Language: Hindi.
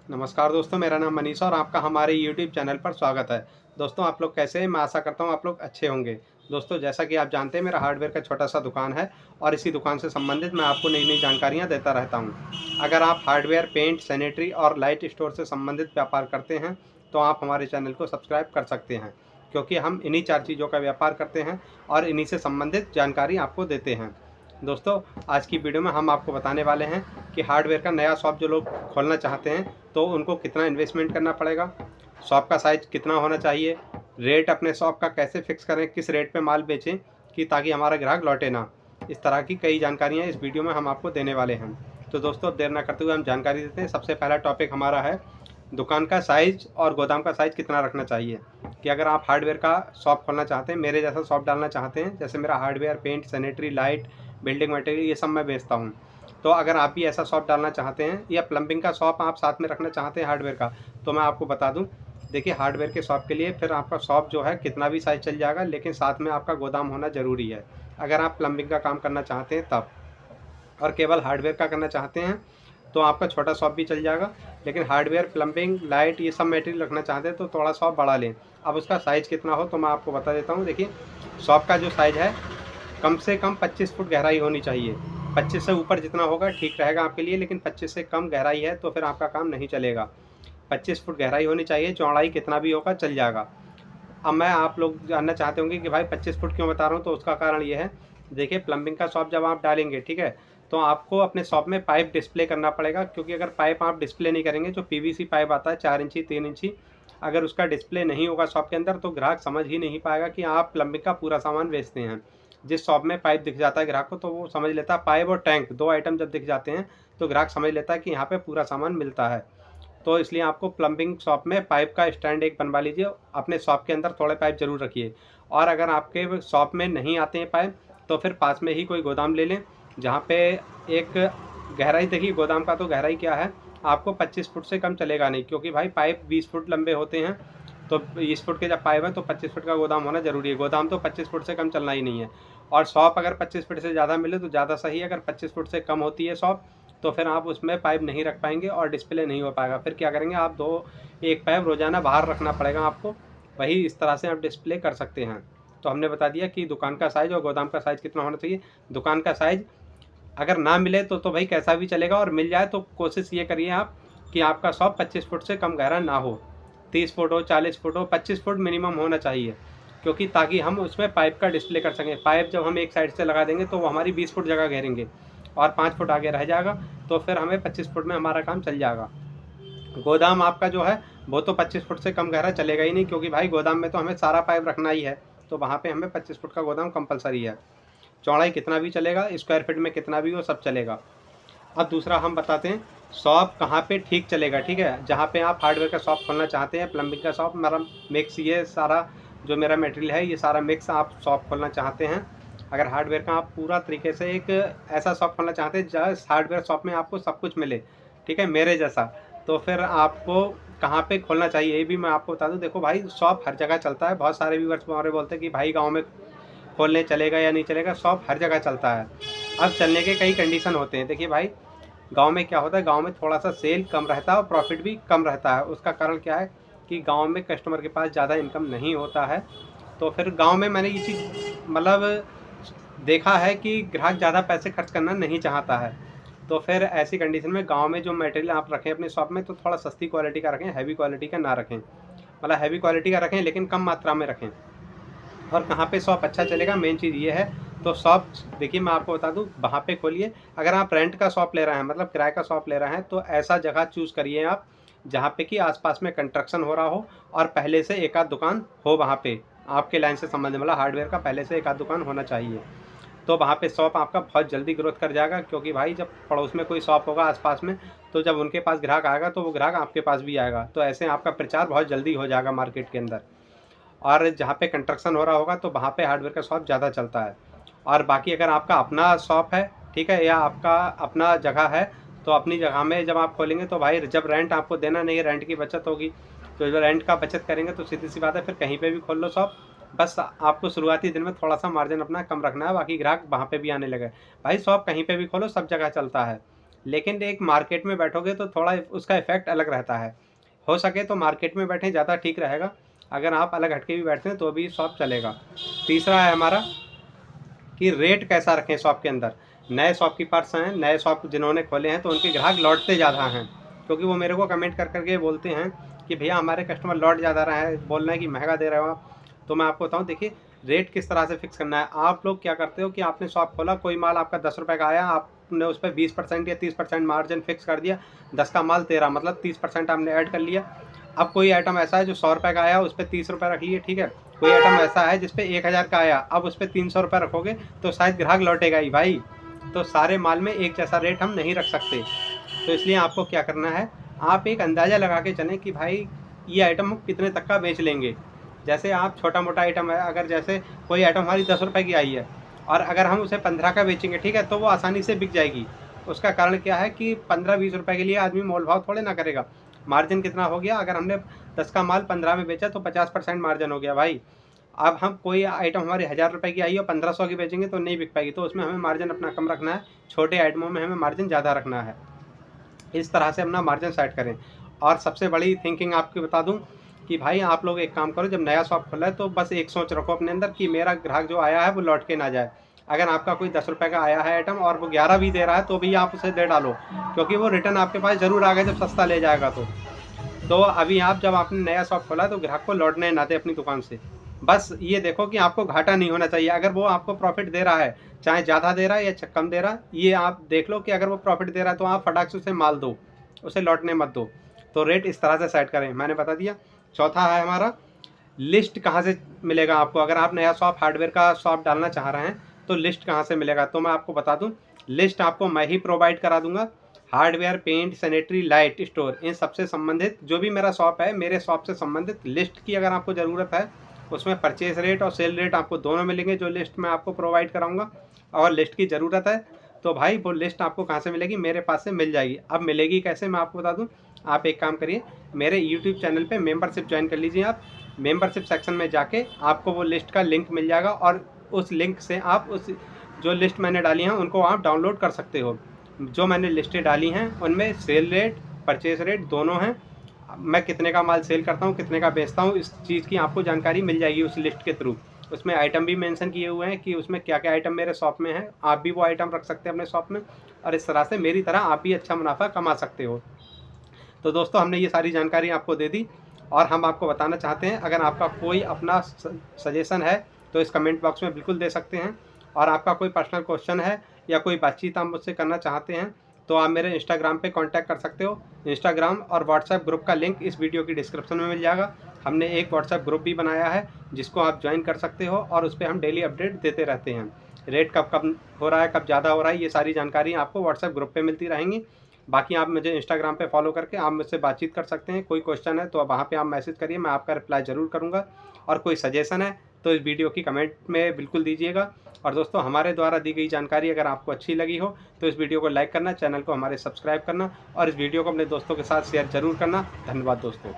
नमस्कार दोस्तों, मेरा नाम मनीष और आपका हमारे YouTube चैनल पर स्वागत है। दोस्तों, आप लोग कैसे हैं? मैं आशा करता हूँ आप लोग अच्छे होंगे। दोस्तों, जैसा कि आप जानते हैं, मेरा हार्डवेयर का छोटा-सा दुकान है और इसी दुकान से संबंधित मैं आपको नई-नई जानकारियाँ देता रहता हूँ। अगर आप हार्डवेयर, पेंट, सैनिटरी और लाइट स्टोर से संबंधित व्यापार करते हैं, तो आप हमारे चैनल को सब्सक्राइब कर सकते हैं, क्योंकि हम इन्हीं 4 चीज़ों का व्यापार करते हैं और इन्हीं से संबंधित जानकारी आपको देते हैं। दोस्तों, आज की वीडियो में हम आपको बताने वाले हैं कि हार्डवेयर का नया शॉप जो लोग खोलना चाहते हैं, तो उनको कितना इन्वेस्टमेंट करना पड़ेगा, शॉप का साइज़ कितना होना चाहिए, रेट अपने शॉप का कैसे फ़िक्स करें, किस रेट पे माल बेचें कि ताकि हमारा ग्राहक लौटे ना। इस तरह की कई जानकारियाँ इस वीडियो में हम आपको देने वाले हैं। तो दोस्तों, अब देर ना करते हुए हम जानकारी देते हैं। सबसे पहला टॉपिक हमारा है दुकान का साइज़ और गोदाम का साइज़ कितना रखना चाहिए। कि अगर आप हार्डवेयर का शॉप खोलना चाहते हैं, मेरे जैसा शॉप डालना चाहते हैं, जैसे मेरा hardware, paint, sanitary, light, building material ये सब मैं बेचता हूँ। तो अगर आप भी ऐसा शॉप डालना चाहते हैं या प्लम्बिंग का शॉप आप साथ में रखना चाहते हैं हार्डवेयर का, तो मैं आपको बता दूं, देखिए हार्डवेयर के शॉप के लिए फिर आपका शॉप जो है कितना भी साइज़ चल जाएगा, लेकिन साथ में आपका गोदाम होना ज़रूरी है। अगर आप प्लम्बिंग का काम करना चाहते हैं तब, और केवल हार्डवेयर का करना चाहते हैं तो आपका छोटा शॉप भी चल जाएगा। लेकिन हार्डवेयर, प्लम्बिंग, लाइट ये सब मटेरियल रखना चाहते हैं तो थोड़ा शॉप बढ़ा लें। अब उसका साइज़ कितना हो तो मैं आपको बता देता हूँ। देखिए, शॉप का जो साइज़ है कम से कम 25 फुट गहराई होनी चाहिए। 25 से ऊपर जितना होगा ठीक रहेगा आपके लिए, लेकिन 25 से कम गहराई है तो फिर आपका काम नहीं चलेगा। 25 फुट गहराई होनी चाहिए, चौड़ाई कितना भी होगा चल जाएगा। अब मैं आप लोग जानना चाहते होंगे कि भाई 25 फुट क्यों बता रहा हूँ, तो उसका कारण ये है, देखिए प्लम्बिंग का शॉप जब आप डालेंगे, ठीक है, तो आपको अपने शॉप में पाइप डिस्प्ले करना पड़ेगा, क्योंकि अगर पाइप आप डिस्प्ले नहीं करेंगे, जो पीवीसी पाइप आता है 4 इंची 3 इंची, अगर उसका डिस्प्ले नहीं होगा शॉप के अंदर तो ग्राहक समझ ही नहीं पाएगा कि आप प्लम्बिंग का पूरा सामान बेचते हैं। जिस शॉप में पाइप दिख जाता है ग्राहक को तो वो समझ लेता है, पाइप और टैंक 2 आइटम जब दिख जाते हैं तो ग्राहक समझ लेता है कि यहाँ पे पूरा सामान मिलता है। तो इसलिए आपको प्लम्बिंग शॉप में पाइप का स्टैंड एक बनवा लीजिए, अपने शॉप के अंदर थोड़े पाइप ज़रूर रखिए। और अगर आपके शॉप में नहीं आते हैं पाइप, तो फिर पास में ही कोई गोदाम ले लें, जहाँ पे एक गहराई, देखिए गोदाम का तो गहराई क्या है, आपको 25 फुट से कम चलेगा नहीं, क्योंकि भाई पाइप 20 फुट लंबे होते हैं। तो 20 फुट के जब पाइप है तो 25 फुट का गोदाम होना ज़रूरी है। गोदाम तो 25 फुट से कम चलना ही नहीं है। और शॉप अगर 25 फुट से ज़्यादा मिले तो ज़्यादा सही है। अगर 25 फुट से कम होती है शॉप, तो फिर आप उसमें पाइप नहीं रख पाएंगे और डिस्प्ले नहीं हो पाएगा। फिर क्या करेंगे आप, एक पाइप रोज़ाना बाहर रखना पड़ेगा आपको, वही इस तरह से आप डिस्प्ले कर सकते हैं। तो हमने बता दिया कि दुकान का साइज़ और गोदाम का साइज़ कितना होना चाहिए। दुकान का साइज़ अगर ना मिले तो भाई कैसा भी चलेगा, और मिल जाए तो कोशिश ये करिए आप कि आपका शॉप 25 फुट से कम गहरा ना हो। 30 फुट हो, 40 फुट हो, 25 फुट मिनिमम होना चाहिए, क्योंकि ताकि हम उसमें पाइप का डिस्प्ले कर सकें। पाइप जब हम एक साइड से लगा देंगे तो वो हमारी 20 फुट जगह घेरेंगे और 5 फुट आगे रह जाएगा, तो फिर हमें 25 फुट में हमारा काम चल जाएगा। गोदाम आपका जो है वो तो 25 फुट से कम गहरा चलेगा ही नहीं, क्योंकि भाई गोदाम में तो हमें सारा पाइप रखना ही है, तो वहाँ पे हमें 25 फुट का गोदाम कंपलसरी है। चौड़ाई कितना भी चलेगा, स्क्वायर फीट में कितना भी हो, सब चलेगा। अब दूसरा हम बताते हैं शॉप कहाँ पे ठीक चलेगा, ठीक है। जहाँ पे आप हार्डवेयर का शॉप खोलना चाहते हैं, प्लम्बिंग का शॉप, मेरा मिक्स, ये सारा जो मेरा मटेरियल है ये सारा मिक्स आप शॉप खोलना चाहते हैं। अगर हार्डवेयर का आप पूरा तरीके से एक ऐसा शॉप खोलना चाहते हैं जहाँ हार्डवेयर शॉप में आपको सब कुछ मिले, ठीक है, मेरे जैसा, तो फिर आपको कहाँ पे खोलना चाहिए ये भी मैं आपको बता दूँ। देखो भाई, शॉप हर जगह चलता है। बहुत सारे व्यूअर्स हमारे बोलते हैं कि भाई गाँव में खोलने चलेगा या नहीं चलेगा। शॉप हर जगह चलता है। अब चलने के कई कंडीशन होते हैं। देखिए भाई, गांव में क्या होता है, गांव में थोड़ा सा सेल कम रहता है और प्रॉफिट भी कम रहता है। उसका कारण क्या है कि गांव में कस्टमर के पास ज़्यादा इनकम नहीं होता है। तो फिर गांव में मैंने ये चीज़ मतलब देखा है कि ग्राहक ज़्यादा पैसे खर्च करना नहीं चाहता है। तो फिर ऐसी कंडीशन में गांव में जो मटेरियल आप रखें अपने शॉप में, तो थोड़ा सस्ती क्वालिटी का रखें, हैवी क्वालिटी का ना रखें। मतलब हैवी क्वालिटी का रखें लेकिन कम मात्रा में रखें। और कहाँ पे शॉप अच्छा चलेगा, मेन चीज़ ये है। तो शॉप देखिए मैं आपको बता दूँ, वहाँ पे खोलिए। अगर आप रेंट का शॉप ले रहे हैं, मतलब किराए का शॉप ले रहे हैं, तो ऐसा जगह चूज़ करिए आप जहाँ पे कि आसपास में कंस्ट्रक्शन हो रहा हो और पहले से एक आध दुकान हो वहाँ पे, आपके लाइन से संबंधित, मतलब हार्डवेयर का पहले से एक आध दुकान होना चाहिए। तो वहाँ पे शॉप आपका बहुत जल्दी ग्रोथ कर जाएगा, क्योंकि भाई जब पड़ोस में कोई शॉप होगा आसपास में, तो जब उनके पास ग्राहक आएगा तो वो ग्राहक आपके पास भी आएगा। तो ऐसे आपका प्रचार बहुत जल्दी हो जाएगा मार्केट के अंदर। और जहाँ पे कंस्ट्रक्शन हो रहा होगा तो वहाँ पे हार्डवेयर का शॉप ज़्यादा चलता है। और बाकी अगर आपका अपना शॉप है, ठीक है, या आपका अपना जगह है, तो अपनी जगह में जब आप खोलेंगे तो भाई जब रेंट आपको देना नहीं है, रेंट की बचत होगी, तो जब रेंट का बचत करेंगे तो सीधी सी बात है, फिर कहीं पे भी खोल लो शॉप। बस आपको शुरुआती दिन में थोड़ा सा मार्जिन अपना कम रखना है, बाकी ग्राहक वहाँ पे भी आने लगे। भाई शॉप कहीं पे भी खोलो, सब जगह चलता है। लेकिन एक मार्केट में बैठोगे तो थोड़ा उसका इफ़ेक्ट अलग रहता है। हो सके तो मार्केट में बैठें, ज़्यादा ठीक रहेगा। अगर आप अलग हटके भी बैठते हैं तो भी शॉप चलेगा। तीसरा है हमारा कि रेट कैसा रखें शॉप के अंदर। नए शॉपकीपर्स हैं, नए शॉप जिन्होंने खोले हैं तो उनके ग्राहक लौटते ज़्यादा हैं, क्योंकि वो मेरे को कमेंट कर के बोलते हैं कि भैया हमारे कस्टमर लौट ज़्यादा रहे हैं, बोल रहे हैं कि महंगा दे रहे हो आप। तो मैं आपको बताऊँ, देखिए रेट किस तरह से फिक्स करना है। आप लोग क्या करते हो कि आपने शॉप खोला, कोई माल आपका 10 रुपये का आया, आपने उस पर 20% या 30% मार्जिन फिक्स कर दिया। 10 का माल 13, मतलब 30% आपने ऐड कर लिया। अब कोई आइटम ऐसा है जो 100 रुपये का आया, उस पर 30 रुपये रख लिए, ठीक है। कोई आइटम ऐसा है जिस पे 1000 का आया, अब उस पर 300 रुपये रखोगे तो शायद ग्राहक लौटेगा ही भाई। तो सारे माल में एक जैसा रेट हम नहीं रख सकते। तो इसलिए आपको क्या करना है, आप एक अंदाज़ा लगा के चलें कि भाई ये आइटम हम कितने तक का बेच लेंगे। जैसे आप छोटा मोटा आइटम है, अगर जैसे कोई आइटम हमारी 10 रुपये की आई है और अगर हम उसे 15 का बेचेंगे, ठीक है, तो वो आसानी से बिक जाएगी। उसका कारण क्या है कि 15-20 रुपये के लिए आदमी मोल भाव थोड़े ना करेगा। मार्जिन कितना हो गया, अगर हमने 10 का माल 15 में बेचा तो 50% मार्जिन हो गया भाई। अब हम कोई आइटम हमारी 1000 रुपये की आई और 1500 की बेचेंगे तो नहीं बिक पाएगी, तो उसमें हमें मार्जिन अपना कम रखना है। छोटे आइटमों में हमें मार्जिन ज़्यादा रखना है। इस तरह से अपना मार्जिन सेट करें। और सबसे बड़ी थिंकिंग आपको बता दूं कि भाई आप लोग एक काम करो, जब नया शॉप खोला है तो बस एक सोच रखो अपने अंदर कि मेरा ग्राहक जो आया है वो लौट के ना जाए। अगर आपका कोई 10 रुपये का आया है आइटम और वो 11 भी दे रहा है तो भी आप उसे दे डालो, क्योंकि वो रिटर्न आपके पास ज़रूर आ गया जब सस्ता ले जाएगा तो अभी आप जब आपने नया शॉप खोला तो ग्राहक को लौटने ना दे अपनी दुकान से। बस ये देखो कि आपको घाटा नहीं होना चाहिए। अगर वो आपको प्रॉफिट दे रहा है, चाहे ज़्यादा दे रहा है या कम दे रहा है, ये आप देख लो कि अगर वो प्रॉफिट दे रहा है तो आप फटाक से उसे माल दो, उसे लौटने मत दो। तो रेट इस तरह से सेट करें, मैंने बता दिया। चौथा है हमारा, लिस्ट कहाँ से मिलेगा आपको। अगर आप नया शॉप हार्डवेयर का शॉप डालना चाह रहे हैं तो लिस्ट कहाँ से मिलेगा, तो मैं आपको बता दूं, लिस्ट आपको मैं ही प्रोवाइड करा दूंगा। Hardware, paint, sanitary, light store, इन सबसे संबंधित जो भी मेरा शॉप है, मेरे शॉप से संबंधित लिस्ट की अगर आपको ज़रूरत है, उसमें परचेज रेट और सेल रेट आपको दोनों मिलेंगे, जो लिस्ट मैं आपको प्रोवाइड कराऊंगा। और लिस्ट की ज़रूरत है तो भाई वो लिस्ट आपको कहाँ से मिलेगी, मेरे पास से मिल जाएगी। अब मिलेगी कैसे, मैं आपको बता दूं। आप एक काम करिए, मेरे यूट्यूब चैनल पे मेंबरशिप ज्वाइन कर लीजिए। आप मेंबरशिप सेक्शन में जाके आपको वो लिस्ट का लिंक मिल जाएगा और उस लिंक से आप उस जो लिस्ट मैंने डाली हैं उनको आप डाउनलोड कर सकते हो। जो मैंने लिस्टें डाली हैं उनमें सेल रेट, परचेज रेट दोनों हैं। मैं कितने का माल सेल करता हूँ, कितने का बेचता हूँ, इस चीज़ की आपको जानकारी मिल जाएगी उस लिस्ट के थ्रू। उसमें आइटम भी मेंशन किए हुए हैं कि उसमें क्या क्या आइटम मेरे शॉप में है। आप भी वो आइटम रख सकते हैं अपने शॉप में और इस तरह से मेरी तरह आप भी अच्छा मुनाफा कमा सकते हो। तो दोस्तों, हमने ये सारी जानकारी आपको दे दी और हम आपको बताना चाहते हैं, अगर आपका कोई अपना सजेशन है तो इस कमेंट बॉक्स में बिल्कुल दे सकते हैं। और आपका कोई पर्सनल क्वेश्चन है या कोई बातचीत आप मुझसे करना चाहते हैं तो आप मेरे इंस्टाग्राम पे कांटेक्ट कर सकते हो। इंस्टाग्राम और व्हाट्सएप ग्रुप का लिंक इस वीडियो की डिस्क्रिप्शन में मिल जाएगा। हमने एक व्हाट्सएप ग्रुप भी बनाया है जिसको आप ज्वाइन कर सकते हो और उस पर हम डेली अपडेट देते रहते हैं। रेट कब कब हो रहा है, कब ज़्यादा हो रहा है, ये सारी जानकारी आपको व्हाट्सएप ग्रुप पे मिलती रहेंगी। बाकी आप मुझे इंस्टाग्राम पे फॉलो करके आप मुझसे बातचीत कर सकते हैं। कोई क्वेश्चन है तो आप वहाँ पे आप मैसेज करिए, मैं आपका रिप्लाई ज़रूर करूँगा। और कोई सजेशन है तो इस वीडियो की कमेंट में बिल्कुल दीजिएगा। और दोस्तों, हमारे द्वारा दी गई जानकारी अगर आपको अच्छी लगी हो तो इस वीडियो को लाइक करना, चैनल को हमारे सब्सक्राइब करना और इस वीडियो को अपने दोस्तों के साथ शेयर ज़रूर करना। धन्यवाद दोस्तों।